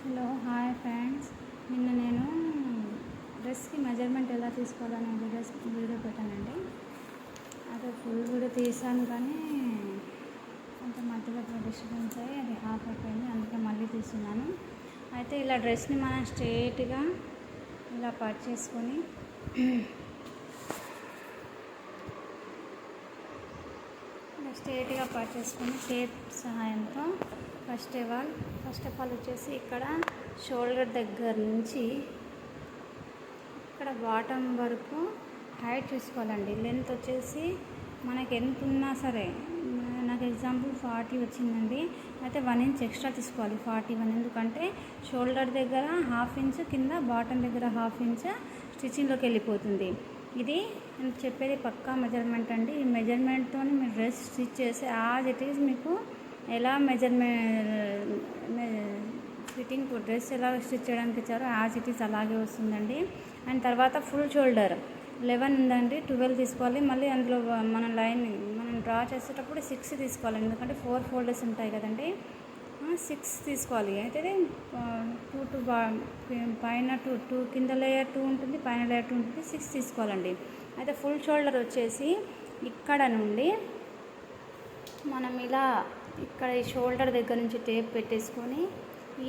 Hello hi friends, నిన్న నేను డ్రెస్కి మెజర్మెంట్ ఎలా తీసుకోవాలని వీడియో పెట్టానండి. అదే ఫుల్ వీడియో తీసాను కానీ కొంచెం మధ్యలో డిస్టర్బెన్స్ అయ్యి అది హాఫ్ అయిపోయింది, అందుకే మళ్ళీ తీస్తున్నాను. అయితే ఇలా డ్రెస్ని మనం స్ట్రైట్గా ఇలా కట్ చేసుకొని స్ట్రైట్గా కట్ చేసుకొని టేప్ సహాయంతో ఫస్ట్ ఆఫ్ ఆల్ వచ్చేసి ఇక్కడ షోల్డర్ దగ్గర నుంచి ఇక్కడ బాటమ్ వరకు హైట్ చూసుకోవాలండి. లెంత్ వచ్చేసి మనకి ఎంత ఉన్నా సరే, నాకు ఎగ్జాంపుల్ 40 వచ్చిందండి, అయితే 1 ఇంచ్ ఎక్స్ట్రా తీసుకోవాలి 41. ఎందుకంటే షోల్డర్ దగ్గర 1/2 ఇంచ్, కింద బాటమ్ దగ్గర 1/2 ఇంచ్ స్టిచ్చింగ్లోకి వెళ్ళిపోతుంది. ఇది నేను చెప్పేది పక్కా మెజర్మెంట్ అండి. ఈ మెజర్మెంట్తో మీరు డ్రెస్ స్టిచ్ చేసి యాజ్ ఇట్ ఈజ్ మీకు ఎలా ఫిట్టింగ్ డ్రెస్ ఎలా స్టిచ్ చేయడానికి ఇచ్చారో యాజ్ ఇట్ ఈజ్ అలాగే వస్తుందండి. అండ్ తర్వాత ఫుల్ షోల్డర్ 11 ఉందండి, 12 తీసుకోవాలి. మళ్ళీ అందులో మనం డ్రా చేసేటప్పుడు 6 తీసుకోవాలి, ఎందుకంటే 4 ఫోల్డర్స్ ఉంటాయి కదండి, 6 తీసుకోవాలి. అయితే 2 పైన 2 కింద లేయర్ 2 ఉంటుంది, పైన లేయర్ 2 ఉంటుంది, 6 తీసుకోవాలండి. అయితే ఫుల్ షోల్డర్ వచ్చేసి ఇక్కడ నుండి మనం ఇలా ఇక్కడ ఈ షోల్డర్ దగ్గర నుంచి టేప్ పెట్టేసుకొని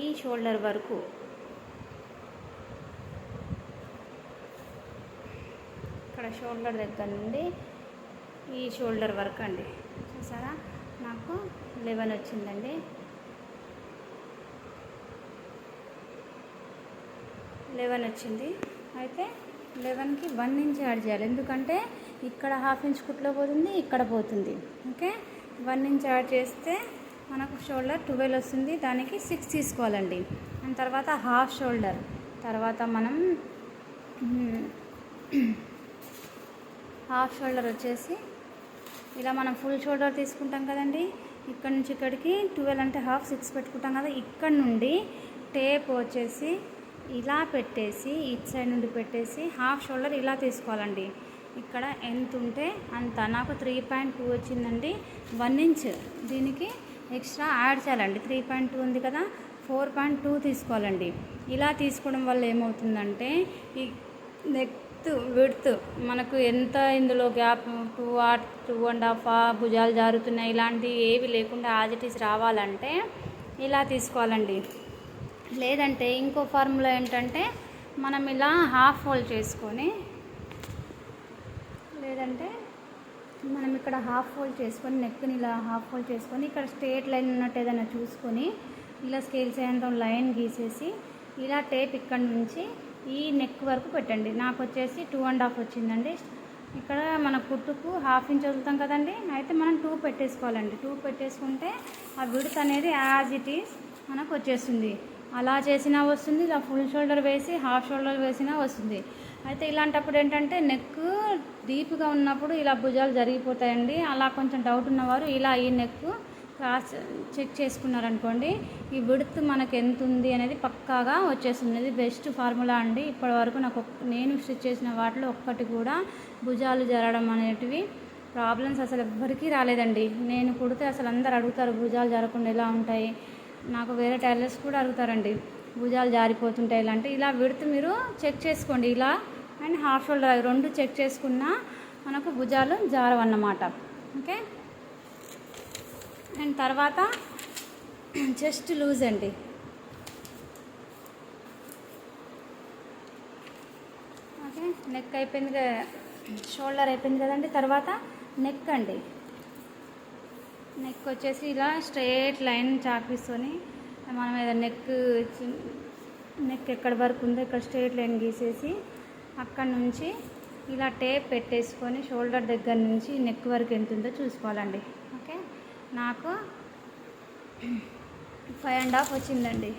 ఈ షోల్డర్ వరకు ఇక్కడ షోల్డర్ దగ్గర నుండి ఈ షోల్డర్ వరకు అండి, చూసారా నాకు 11 వచ్చిందండి. 11 వచ్చింది. అయితే 11కి 1 ఇంచ్ యాడ్ చేయాలి, ఎందుకంటే ఇక్కడ 1/2 ఇంచ్ కుట్లో పోతుంది, ఇక్కడ పోతుంది. ఓకే, 1 ఇంచ్ యాడ్ చేస్తే మనకు షోల్డర్ 12 వస్తుంది. దానికి 6 తీసుకోవాలండి. అండ్ తర్వాత హాఫ్ షోల్డర్, తర్వాత మనం హాఫ్ షోల్డర్ వచ్చేసి ఇలా మనం ఫుల్ షోల్డర్ తీసుకుంటాం కదండి, ఇక్కడ నుంచి ఇక్కడికి 12 అంటే హాఫ్ 6 పెట్టుకుంటాం కదా, ఇక్కడ నుండి టేప్ వచ్చేసి ఇలా పెట్టేసి ఇటు సైడ్ నుండి పెట్టేసి హాఫ్ షోల్డర్ ఇలా తీసుకోవాలండి. ఇక్కడ ఎంత ఉంటే అంత, నాకు 3.2 వచ్చిందండి. 1 ఇంచ్ దీనికి ఎక్స్ట్రా యాడ్ చేయాలండి. 3.2 ఉంది కదా, 4.2 తీసుకోవాలండి. ఇలా తీసుకోవడం వల్ల ఏమవుతుందంటే ఈ విడ్త్ మనకు ఎంత ఇందులో గ్యాప్ 2.5 భుజాలు జారుతున్నాయి, ఇలాంటివి ఏవి లేకుండా యాజ్ ఇట్ ఈజ్ రావాలంటే ఇలా తీసుకోవాలండి. లేదంటే ఇంకో ఫార్ములా ఏంటంటే మనం ఇలా హాఫ్ ఫోల్డ్ చేసుకొని, లేదంటే మనం ఇక్కడ హాఫ్ ఫోల్డ్ చేసుకొని నెక్ని ఇలా హాఫ్ ఫోల్డ్ చేసుకొని ఇక్కడ స్ట్రేట్ లైన్ ఉన్నట్టు ఏదైనా చూసుకొని ఇలా స్కేల్ సాయంత్రం లైన్ గీసేసి ఇలా టేప్ ఇక్కడ నుంచి ఈ నెక్ వరకు పెట్టండి. నాకు వచ్చేసి 2.5 వచ్చిందండి. ఇక్కడ మన కుట్టుకు 1/2 ఇంచ్ వదులుతాం కదండి, అయితే మనం 2 పెట్టేసుకోవాలండి. 2 పెట్టేసుకుంటే ఆ విడ్త్ అనేది యాజ్ ఇట్ ఈజ్ మనకు వచ్చేస్తుంది. అలా చేసినా వస్తుంది, ఇలా ఫుల్ షోల్డర్ వేసి హాఫ్ షోల్డర్ వేసినా వస్తుంది. అయితే ఇలాంటప్పుడు ఏంటంటే నెక్ డీప్గా ఉన్నప్పుడు ఇలా భుజాలు జరిగిపోతాయండి. అలా కొంచెం డౌట్ ఉన్నవారు ఇలా ఈ నెక్ క్రాస్ చెక్ చేసుకున్నారనుకోండి, ఈ విడ్త్ మనకు ఎంత ఉంది అనేది పక్కాగా వచ్చేస్తుంది. ఇది బెస్ట్ ఫార్ములా అండి. ఇప్పటి వరకు నేను స్టిచ్ చేసిన వాటిలో ఒక్కటి కూడా భుజాలు జరగడం అనేటివి ప్రాబ్లమ్స్ అసలు ఎవ్వరికీ రాలేదండి. నేను కుడితే అసలు అందరు అడుగుతారు భుజాలు జరగకుండా ఎలా ఉంటాయి, నాకు వేరే టైలర్స్ కూడా అడుగుతారండి భుజాలు జారిపోతుంటాయి ఇలా అంటే. ఇలా విడ్త్ మీరు చెక్ చేసుకోండి, ఇలా అండ్ హాఫ్ షోల్డర్ 2 చెక్ చేసుకున్నా మనకు భుజాలు జారవన్నమాట. ఓకే, అండ్ తర్వాత చెస్ట్ లూజ్ అండి. ఓకే, నెక్ అయిపోయింది కదా, షోల్డర్ అయిపోయింది కదండి. తర్వాత నెక్ అండి. నెక్ వచ్చేసి ఇలా స్ట్రైట్ లైన్ చాక్పీస్తోని మనం ఏదైనా నెక్ ఎక్కడి వరకు ఉందో ఇక్కడ స్ట్రైట్ లైన్ గీసేసి అక్కడ నుంచి ఇలా టేప్ పెట్టేసుకొని షోల్డర్ దగ్గర నుంచి నెక్ వరకు ఎంత ఉందో చూసుకోవాలండి. ఓకే, నాకు 5.5 వచ్చిందండి.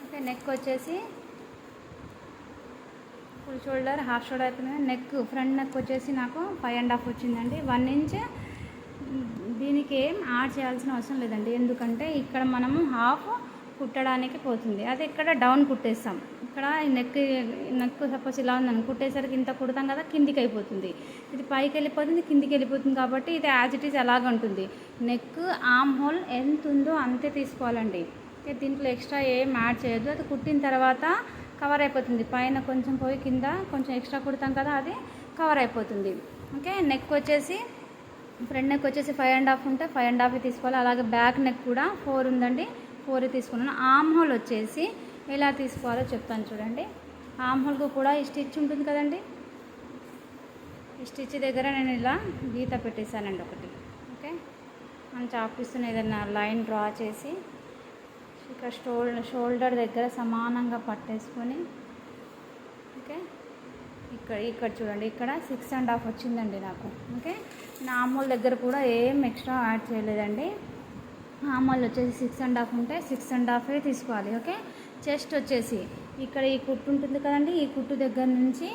ఓకే, నెక్ వచ్చేసి ఫుల్ షోల్డర్ హాఫ్ షోల్డర్ అయిపోయింది. నెక్ ఫ్రంట్ నెక్ వచ్చేసి నాకు 5.5 వచ్చిందండి. 1 ఇంచ్ దీనికి ఏం యాడ్ చేయాల్సిన అవసరం లేదండి, ఎందుకంటే ఇక్కడ మనము హాఫ్ కుట్టడానికి పోతుంది. అదే ఇక్కడ డౌన్ కుట్టేస్తాం. ఇక్కడ నెక్ సపోజ్ ఇలా ఉందని కుట్టేసరికి ఇంత కుడతాం కదా, కిందికి అయిపోతుంది. ఇది పైకి వెళ్ళిపోతుంది, కిందికి వెళ్ళిపోతుంది. కాబట్టి ఇది యాజ్ ఇట్ ఈజ్ అలాగ ఉంటుంది. నెక్ ఆర్మ్ హోల్ ఎంత ఉందో అంతే తీసుకోవాలండి. దీంట్లో ఎక్స్ట్రా ఏం యాడ్ చేయొద్దు. అది కుట్టిన తర్వాత కవర్ అయిపోతుంది. పైన కొంచెం పోయి కింద కొంచెం ఎక్స్ట్రా కుడతాం కదా, అది కవర్ అయిపోతుంది. ఓకే, నెక్ వచ్చేసి ఫ్రంట్ నెక్ వచ్చేసి 5.5 ఉంటే 5.5 తీసుకోవాలి. అలాగే బ్యాక్ నెక్ కూడా 4 ఉందండి, 4 తీసుకున్నాను. ఆర్మ్ హోల్ వచ్చేసి ఎలా తీసుకోవాలో చెప్తాను చూడండి. ఆర్మ్ హోల్కు కూడా ఈ స్టిచ్ ఉంటుంది కదండి, ఈ స్టిచ్ దగ్గర నేను ఇలా గీత పెట్టేశానండి ఒకటి. ఓకే, మనం చాపిస్తున్న ఏదైనా లైన్ డ్రా చేసి ఇక్కడ షోల్డర్ దగ్గర సమానంగా పట్టేసుకొని, ఓకే, ఇక్కడ చూడండి, ఇక్కడ 6.5 వచ్చిందండి నాకు. ఓకే, నా ఆర్మ్ హోల్ దగ్గర కూడా ఏం ఎక్స్ట్రా యాడ్ చేయలేదండి. ఆర్మ్ హోల్ వచ్చేసి 6.5 ఉంటే 6.5 తీసుకోవాలి. ఓకే, చెస్ట్ వచ్చేసి ఇక్కడ ఈ కుట్టు ఉంటుంది కదండి, ఈ కుట్టు దగ్గర నుంచి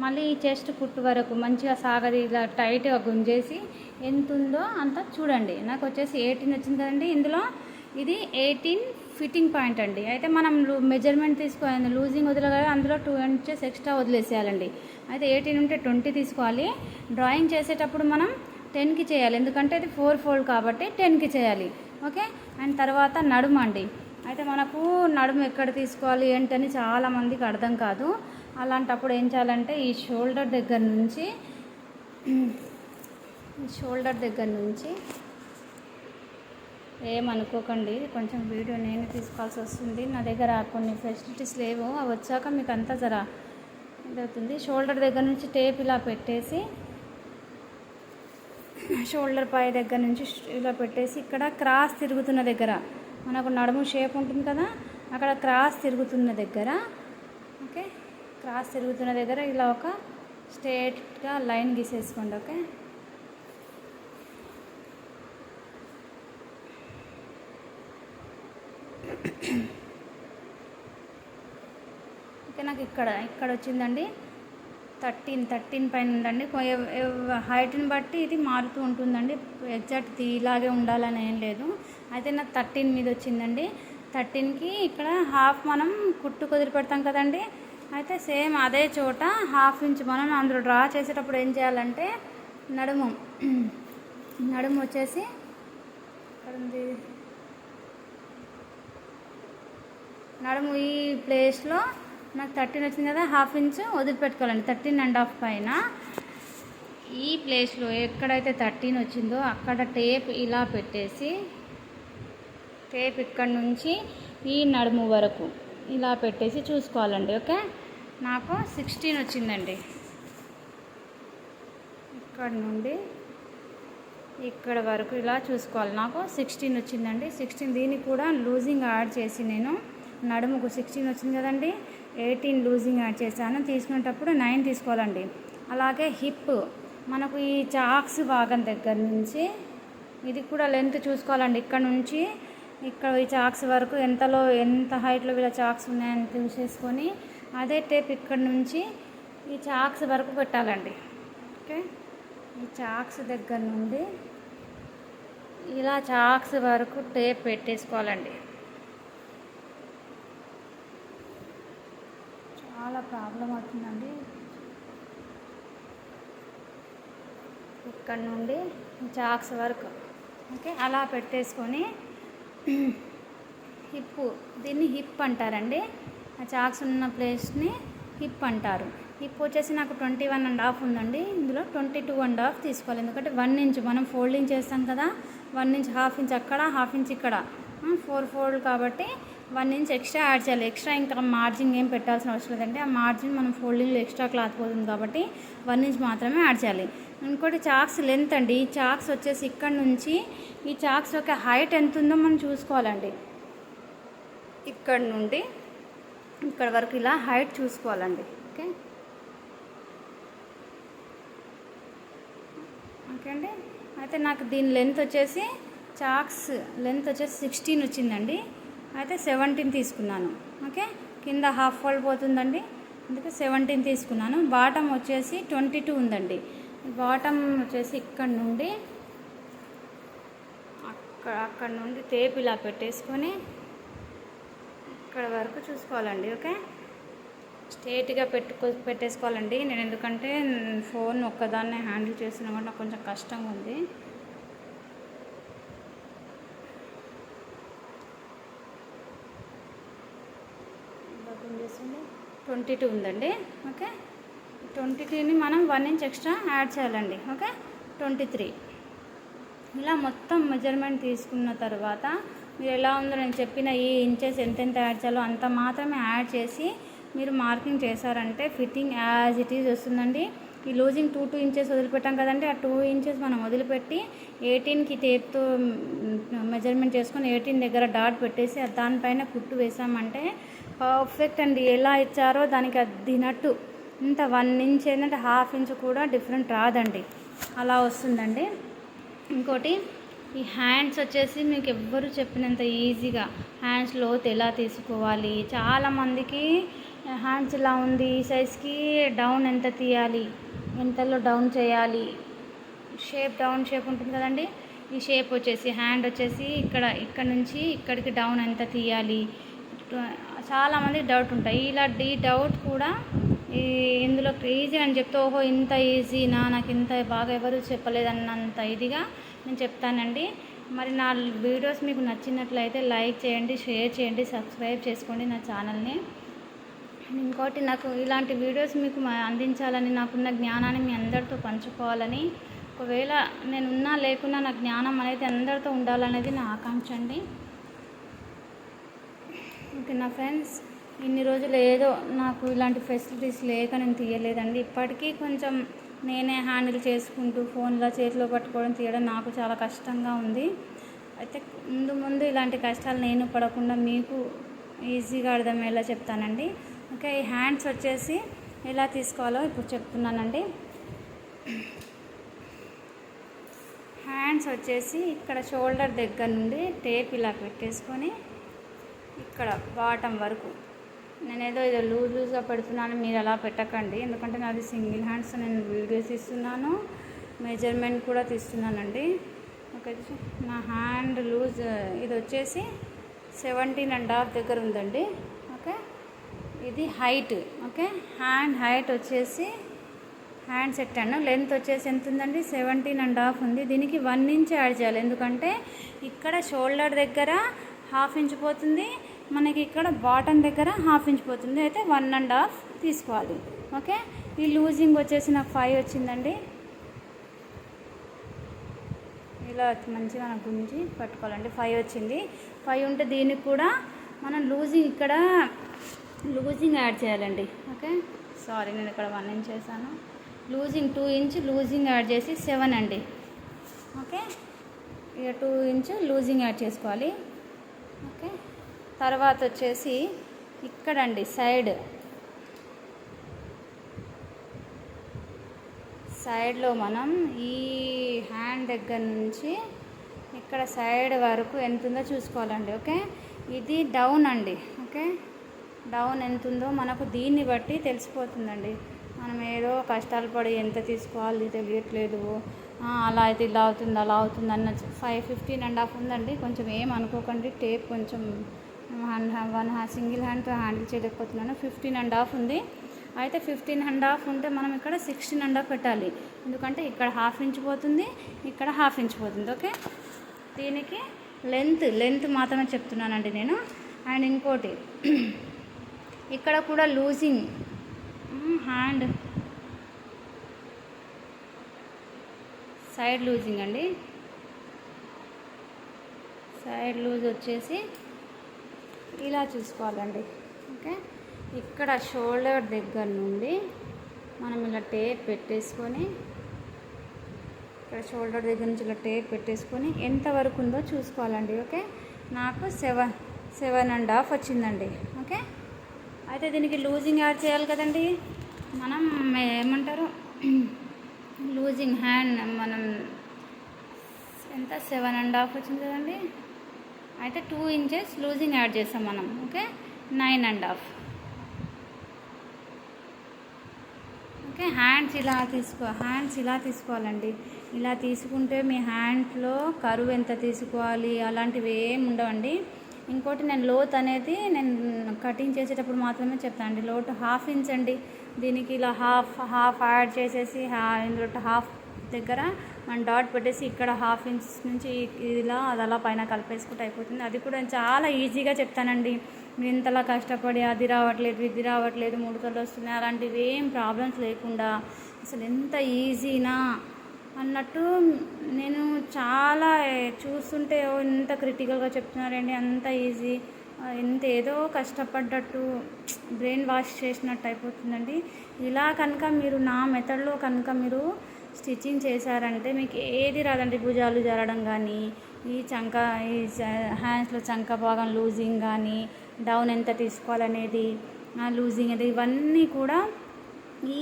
మళ్ళీ ఈ చెస్ట్ కుట్టు వరకు మంచిగా సాగది ఇలా టైట్గా గుంజేసి ఎంత ఉందో అంత చూడండి. నాకు వచ్చేసి 18 వచ్చింది కదండి. ఇందులో ఇది 18 ఫిట్టింగ్ పాయింట్ అండి. అయితే మనం మెజర్మెంట్ తీసుకోవాలి, లూజింగ్ వదలగా అందులో 2 ఇంచెస్ ఎక్స్ట్రా వదిలేసేయాలండి. అయితే 18 ఉంటే 20 తీసుకోవాలి. డ్రాయింగ్ చేసేటప్పుడు మనం 10కి చేయాలి, ఎందుకంటే ఇది 4 ఫోల్డ్ కాబట్టి 10కి చేయాలి. ఓకే, అండ్ తర్వాత నడుము అండి. అయితే మనకు నడుము ఎక్కడ తీసుకోవాలి ఏంటని చాలామందికి అర్థం కాదు. అలాంటప్పుడు ఏం చేయాలంటే ఈ షోల్డర్ దగ్గర నుంచి ఏమనుకోకండి, కొంచెం వీడియో నేను తీసుకోవాల్సి వస్తుంది. నా దగ్గర కొన్ని ఫెసిలిటీస్ లేవు, అవి వచ్చాక మీకు అంతా జర ఇదవుతుంది. షోల్డర్ దగ్గర నుంచి టేప్ ఇలా పెట్టేసి, షోల్డర్ పై దగ్గర నుంచి ఇలా పెట్టేసి, ఇక్కడ క్రాస్ తిరుగుతున్న దగ్గర మనకు నడుము షేప్ ఉంటుంది కదా, అక్కడ క్రాస్ తిరుగుతున్న దగ్గర, ఓకే, క్రాస్ తిరుగుతున్న దగ్గర ఇలా ఒక స్ట్రేట్గా లైన్ గీసేసుకోండి. ఓకే, ఓకే, నాకు ఇక్కడ వచ్చిందండి 13 పైన ఉందండి. హైట్ని బట్టి ఇది మారుతూ ఉంటుందండి, ఎగ్జాక్ట్ ఇలాగే ఉండాలని ఏం లేదు. అయితే నాకు 13 మీద వచ్చిందండి. 13కి ఇక్కడ హాఫ్ మనం కుట్టు కుదిరి పెడతాం కదండి. అయితే సేమ్ అదే చోట 1/2 ఇంచ్ మనం అందులో డ్రా చేసేటప్పుడు ఏం చేయాలంటే నడుము వచ్చేసి ఇక్కడ ఉంది, నడుము ఈ ప్లేస్లో నాకు 13 వచ్చింది కదా, 1/2 ఇంచ్ వదిలిపెట్టుకోవాలండి. 13.5 పైన ఈ ప్లేస్లో ఎక్కడైతే 13 వచ్చిందో అక్కడ టేప్ ఇలా పెట్టేసి, టేప్ ఇక్కడ నుంచి ఈ నడుము వరకు ఇలా పెట్టేసి చూసుకోవాలండి. ఓకే, నాకు 16 వచ్చిందండి. ఇక్కడ నుండి ఇక్కడ వరకు ఇలా చూసుకోవాలి. నాకు 16 వచ్చిందండి. 16 దీనికి కూడా లూజింగ్ యాడ్ చేసి నేను నడుముకు 16 వచ్చింది కదండి, 18 లూజింగ్ యాడ్ చేశాను. తీసుకునేటప్పుడు 9 తీసుకోవాలండి. అలాగే హిప్ మనకు ఈ చాక్స్ భాగం దగ్గర నుంచి ఇది కూడా లెంత్ చూసుకోవాలండి. ఇక్కడ నుంచి ఇక్కడ ఈ చాక్స్ వరకు ఎంత హైట్లో వీళ్ళ చాక్స్ ఉన్నాయని చూసేసుకొని అదే టేప్ ఇక్కడ నుంచి ఈ చాక్స్ వరకు పెట్టాలండి. ఓకే, ఈ చాక్స్ దగ్గర నుండి ఇలా చాక్స్ వరకు టేప్ పెట్టేసుకోవాలండి. చాలా ప్రాబ్లం అవుతుందండి. ఇక్కడ నుండి చాక్స్ వరకు ఓకే అలా పెట్టేసుకొని దీన్ని హిప్ అంటారండి. ఆ చాక్స్ ఉన్న ప్లేస్ని హిప్ అంటారు. హిప్ వచ్చేసి నాకు 21.5 ఉందండి. ఇందులో 22.5 తీసుకోవాలి, ఎందుకంటే 1 ఇంచ్ మనం ఫోల్డింగ్ చేస్తాం కదా, 1 ఇంచ్ 1/2 ఇంచ్ అక్కడ 1/2 ఇంచ్ ఇక్కడ 4 ఫోల్డ్ కాబట్టి 1 ఇంచ్ ఎక్స్ట్రా యాడ్ చేయాలి. ఎక్స్ట్రా ఇంకా మార్జిన్ ఏం పెట్టాల్సిన అవసరం లేదండి. ఆ మార్జిన్ మనం ఫోల్డింగ్లో ఎక్స్ట్రా క్లాత్ పోతుంది కాబట్టి 1 ఇంచ్ మాత్రమే యాడ్ చేయాలి. ఇంకోటి చాక్స్ లెంత్ అండి. ఈ చాక్స్ వచ్చేసి ఇక్కడ నుంచి ఈ చాక్స్ యొక్క హైట్ ఎంత ఉందో మనం చూసుకోవాలండి. ఇక్కడ నుండి ఇక్కడ వరకు ఇలా హైట్ చూసుకోవాలండి. ఓకే ఓకే అండి. అయితే నాకు దీని లెంత్ వచ్చేసి చాక్స్ లెంత్ వచ్చేసి 16 వచ్చిందండి. అయితే 17 తీసుకున్నాను. ఓకే, కింద హాఫ్ ఫోల్డ్ పోతుందండి, అందుకే 17 తీసుకున్నాను. బాటమ్ వచ్చేసి 22 ఉందండి. బాటమ్ వచ్చేసి ఇక్కడ నుండి అక్కడ నుండి టేప్ ఇలా పెట్టేసుకొని ఇక్కడ వరకు చూసుకోవాలండి. ఓకే, స్ట్రేట్గా పెట్టేసుకోవాలండి. నేను ఎందుకంటే ఫోన్ ఒక్కదాన్నే హ్యాండిల్ చేసిన కూడా నాకు కొంచెం కష్టంగా ఉంది. చేసింది 22 ఉందండి. ఓకే, 22ని మనం 1 ఇంచ్ ఎక్స్ట్రా యాడ్ చేయాలండి. ఓకే, 23. ఇలా మొత్తం మెజర్మెంట్ తీసుకున్న తర్వాత మీరు ఎలా ఉందో నేను చెప్పిన ఈ ఇంచెస్ ఎంతెంత యాడ్ చేయాలో అంత మాత్రమే యాడ్ చేసి మీరు మార్కింగ్ చేశారంటే ఫిట్టింగ్ యాజ్ ఇట్ ఈజ్ వస్తుందండి. ఈ లూజింగ్ 2 ఇంచెస్ వదిలిపెట్టాం కదండి, ఆ 2 ఇంచెస్ మనం వదిలిపెట్టి 18కి టేప్తో మెజర్మెంట్ చేసుకొని 18 దగ్గర డాట్ పెట్టేసి దానిపైన కుట్టు వేసామంటే పర్ఫెక్ట్ అండి. ఎలా ఇచ్చారో దానికి అద్దినట్టు ఇంత 1 ఇంచ్ ఏంటంటే 1/2 ఇంచ్ కూడా డిఫరెంట్ రాదండి, అలా వస్తుందండి. ఇంకోటి, ఈ హ్యాండ్స్ వచ్చేసి మీకు ఎవ్వరు చెప్పినంత ఈజీగా హ్యాండ్స్ లోతు ఎలా తీసుకోవాలి. చాలామందికి హ్యాండ్స్ ఇలా ఉంది, ఈ సైజ్కి డౌన్ ఎంత తీయాలి, ఎంతలో డౌన్ చేయాలి, షేప్ డౌన్ షేప్ ఉంటుంది కదండి, ఈ షేప్ వచ్చేసి హ్యాండ్ వచ్చేసి ఇక్కడ నుంచి ఇక్కడికి డౌన్ ఎంత తీయాలి, చాలామందికి డౌట్ ఉంటాయి. ఇలా డౌట్ కూడా ఇందులో ఈజీ అని చెప్తే ఓహో ఇంత ఈజీనా, నాకు ఇంత బాగా ఎవరు చెప్పలేదన్నంత ఇదిగా నేను చెప్తానండి. మరి నా వీడియోస్ మీకు నచ్చినట్లయితే లైక్ చేయండి, షేర్ చేయండి, సబ్స్క్రైబ్ చేసుకోండి నా ఛానల్ని. ఇంకోటి, నాకు ఇలాంటి వీడియోస్ మీకు అందించాలని, నాకున్న జ్ఞానాన్ని మీ అందరితో పంచుకోవాలని, ఒకవేళ నేను ఉన్నా లేకున్నా నా జ్ఞానం అనేది అందరితో ఉండాలనేది నా ఆకాంక్ష అండి. ఓకే నా ఫ్రెండ్స్, ఇన్ని రోజులు ఏదో నాకు ఇలాంటి ఫెసిలిటీస్ లేక నేను తీయలేదండి. ఇప్పటికీ కొంచెం నేనే హ్యాండిల్ చేసుకుంటూ ఫోన్లో చేతిలో పట్టుకోవడం తీయడం నాకు చాలా కష్టంగా ఉంది. అయితే ముందు ఇలాంటి కష్టాలు నేను పడకుండా మీకు ఈజీగా అర్థమయ్యేలా చెప్తానండి. ఓకే, ఈ హ్యాండ్స్ వచ్చేసి ఎలా తీసుకోవాలో ఇప్పుడు చెప్తున్నానండి. హ్యాండ్స్ వచ్చేసి ఇక్కడ షోల్డర్ దగ్గర నుండి టేప్ ఇలా పెట్టేసుకొని ఇక్కడ బాటం వరకు, నేనేదో ఇదో లూజ్గా పెడుతున్నాను, మీరు అలా పెట్టకండి. ఎందుకంటే నాది సింగిల్ హ్యాండ్స్, నేను వీడియోస్ తీస్తున్నాను, మెజర్మెంట్ కూడా తీస్తున్నానండి. ఓకే, నా హ్యాండ్ లూజ్ ఇది వచ్చేసి 17.5 దగ్గర ఉందండి. ఓకే, ఇది హైట్. ఓకే, హ్యాండ్ హైట్ వచ్చేసి హ్యాండ్ సెట్ అన్న లెంత్ వచ్చేసి ఎంత ఉందండి, 17.5 ఉంది. దీనికి 1 ఇంచ్ యాడ్ చేయాలి, ఎందుకంటే ఇక్కడ షోల్డర్ దగ్గర 1/2 ఇంచ్ పోతుంది, మనకి ఇక్కడ బాటమ్ దగ్గర 1/2 ఇంచ్ పోతుంది. అయితే 1.5 తీసుకోవాలి. ఓకే, ఈ లూజింగ్ వచ్చేసి నాకు 5 వచ్చిందండి. ఇలా మంచిగా నాకు గుంజి పట్టుకోవాలండి. 5 వచ్చింది. 5 ఉంటే దీనికి కూడా మనం లూజింగ్ ఇక్కడ లూజింగ్ యాడ్ చేయాలండి. ఓకే, సారీ నేను ఇక్కడ 1 ఇంచ్ చేశాను. లూజింగ్ 2 ఇంచ్ లూజింగ్ యాడ్ చేసి 7 అండి. ఓకే, ఇక 2 ఇంచ్ లూజింగ్ యాడ్ చేసుకోవాలి. ఓకే, తర్వాత వచ్చేసి ఇక్కడండి సైడ్లో మనం ఈ హ్యాండ్ దగ్గర నుంచి ఇక్కడ సైడ్ వరకు ఎంత ఉందో చూసుకోవాలండి. ఓకే, ఇది డౌన్ అండి. ఓకే, డౌన్ ఎంత ఉందో మనకు దీన్ని బట్టి తెలిసిపోతుందండి. మనం ఏదో కష్టాలు పడి ఎంత తీసుకోవాలి తెలియట్లేదు, అలా అయితే ఇలా అవుతుంది అలా అవుతుంది అన్న 15.5 ఉందండి. కొంచెం ఏం అనుకోకండి, టేప్ కొంచెం సింగిల్ హ్యాండ్తో హ్యాండిల్ చేయలేకపోతున్నాను. 15.5 ఉంది. అయితే 15.5 ఉంటే మనం ఇక్కడ 16.5 పెట్టాలి, ఎందుకంటే ఇక్కడ 1/2 ఇంచ్ పోతుంది, ఇక్కడ 1/2 ఇంచ్ పోతుంది. ఓకే, దీనికి లెంత్ మాత్రమే చెప్తున్నానండి నేను. అండ్ ఇంకోటి, ఇక్కడ కూడా లూజింగ్ హ్యాండ్ సైడ్ లూజింగ్ అండి. సైడ్ లూజ్ వచ్చేసి ఇలా చూసుకోవాలండి. ఓకే, ఇక్కడ షోల్డర్ దగ్గర నుండి మనం ఇలా టేప్ పెట్టేసుకొని, ఇక్కడ షోల్డర్ దగ్గర నుంచి ఇలా టేప్ పెట్టేసుకొని ఎంతవరకు ఉందో చూసుకోవాలండి. ఓకే, నాకు 7.5 వచ్చిందండి. ఓకే, అయితే దీనికి లూజింగ్ యాడ్ చేయాలి కదండి. మనం ఏమంటారు, లూజింగ్ హ్యాండ్ మనం ఎంత 7.5 వచ్చింది కదండి. అయితే 2 ఇంచెస్ లూజింగ్ యాడ్ చేస్తాం మనం. ఓకే, 9.5. ఓకే, హ్యాండ్స్ ఇలా తీసుకోవాలండి. ఇలా తీసుకుంటే మీ హ్యాండ్లో కరువు ఎంత తీసుకోవాలి అలాంటివి ఏమి ఉండవండి. ఇంకోటి నేను లోత్ అనేది నేను కటింగ్ చేసేటప్పుడు మాత్రమే చెప్తానండి. లోతు 1/2 ఇంచ్ అండి. దీనికి ఇలా హాఫ్ యాడ్ చేసేసి ఇందులో హాఫ్ దగ్గర మనం డాట్ పెట్టేసి ఇక్కడ 1/2 ఇంచ్ నుంచి ఇలా అది అలా పైన కలిపేసుకుంటే అయిపోతుంది. అది కూడా చాలా ఈజీగా చెప్తానండి. మీరు ఇంతలా కష్టపడి అది రావట్లేదు, ఇది రావట్లేదు, ముడతలు వస్తున్నాయి అలాంటివి ఏం ప్రాబ్లమ్స్ లేకుండా అసలు ఎంత ఈజీనా అన్నట్టు నేను చాలా చూస్తుంటే ఎంత క్రిటికల్గా చెప్తున్నారండి, అంత ఈజీ, ఎంత ఏదో కష్టపడ్డట్టు బ్రెయిన్ వాష్ చేసినట్టు అయిపోతుందండి. ఇలా కనుక మీరు నా మెథడ్లో కనుక మీరు స్టిచ్చింగ్ చేశారంటే మీకు ఏది రాదండి. భుజాలు జరగడం కానీ, ఈ హ్యాండ్స్లో చంక భాగం లూజింగ్ కానీ, డౌన్ ఎంత తీసుకోవాలనేది, లూజింగ్ అనేది, ఇవన్నీ కూడా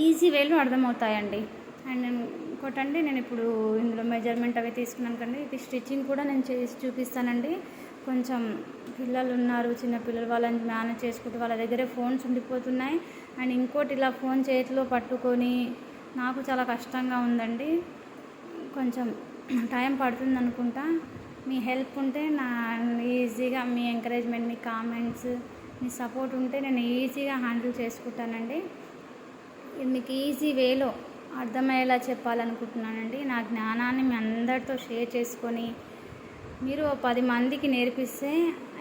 ఈజీ వేలో అర్థమవుతాయండి. అండ్ ఇంకోటండి, నేను ఇప్పుడు ఇందులో మెజర్మెంట్ అవి తీసుకున్నాను కండి. ఇది స్టిచ్చింగ్ కూడా నేను చేసి చూపిస్తానండి. కొంచెం పిల్లలు ఉన్నారు, చిన్నపిల్లలు, వాళ్ళని మేనేజ్ చేసుకుంటూ వాళ్ళ దగ్గరే ఫోన్స్ ఉండిపోతున్నాయి. అండ్ ఇంకోటి ఇలా ఫోన్ చేతిలో పట్టుకొని నాకు చాలా కష్టంగా ఉందండి. కొంచెం టైం పడుతుంది అనుకుంటా. మీ హెల్ప్ ఉంటే ఈజీగా మీ ఎంకరేజ్మెంట్, మీ కామెంట్స్, మీ సపోర్ట్ ఉంటే నేను ఈజీగా హ్యాండిల్ చేసుకుంటానండి. మీకు ఈజీ వేలో అర్థమయ్యేలా చెప్పాలనుకుంటున్నానండి. నా జ్ఞానాన్ని మీ అందరితో షేర్ చేసుకొని మీరు 10 మందికి నేర్పిస్తే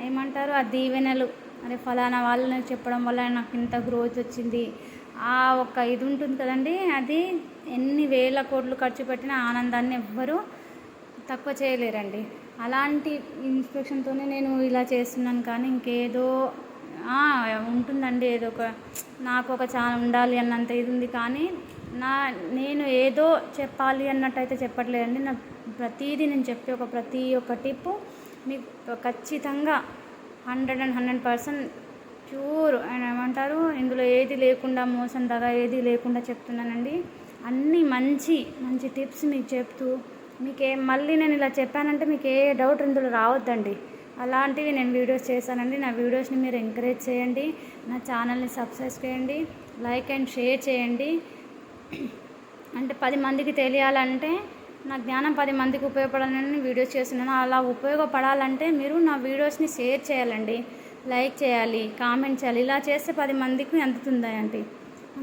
ఏమంటారు, ఆ దీవెనలు, అరే ఫలానా వాళ్ళని చెప్పడం వల్ల నాకు ఇంత గ్రోత్ వచ్చింది, ఆ ఒక్క ఇది ఉంటుంది కదండి, అది ఎన్ని వేల కోట్లు ఖర్చు పెట్టిన ఆనందాన్ని ఎవ్వరూ తక్కువ చేయలేరండి. అలాంటి ఇన్స్పిరేషన్తోనే నేను ఇలా చేస్తున్నాను. కానీ ఇంకేదో ఉంటుందండి, ఏదో నాకు ఒక ఛానల్ ఉండాలి అన్నంత ఇది ఉంది. కానీ నేను ఏదో చెప్పాలి అన్నట్టయితే చెప్పట్లేదండి. నా ప్రతిదీ నేను చెప్పే ప్రతి ఒక్క టిప్పు మీకు ఖచ్చితంగా 100% ప్యూర్ అని ఏమంటారు, ఇందులో ఏది లేకుండా మోసం దగా ఏది లేకుండా చెప్తున్నానండి. అన్నీ మంచి మంచి టిప్స్ మీకు చెప్తూ మళ్ళీ నేను ఇలా చెప్పానంటే మీకు ఏ డౌట్ ఇందులో రావద్దండి. అలాంటివి నేను వీడియోస్ చేశానండి. నా వీడియోస్ని మీరు ఎంకరేజ్ చేయండి, నా ఛానల్ని సబ్స్క్రైబ్ చేయండి, లైక్ అండ్ షేర్ చేయండి. అంటే 10 మందికి తెలియాలంటే, నా జ్ఞానం 10 మందికి ఉపయోగపడాలని వీడియోస్ చేస్తున్నాను. అలా ఉపయోగపడాలంటే మీరు నా వీడియోస్ని షేర్ చేయాలండి, లైక్ చేయాలి, కామెంట్ చేయాలి. ఇలా చేస్తే 10 మందికి అందుతుందండి.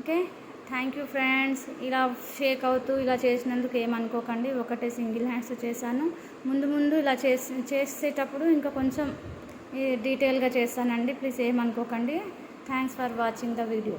Okay, thank you friends. ఇలా షేక్ అవుతూ ఇలా చేసినందుకు ఏమనుకోకండి. ఒకటే సింగిల్ హ్యాండ్స్తో చేశాను. ముందు ఇలా చేసేటప్పుడు ఇంకా కొంచెం డీటెయిల్గా చేస్తానండి. ప్లీజ్ ఏమనుకోకండి. Thanks for watching the video.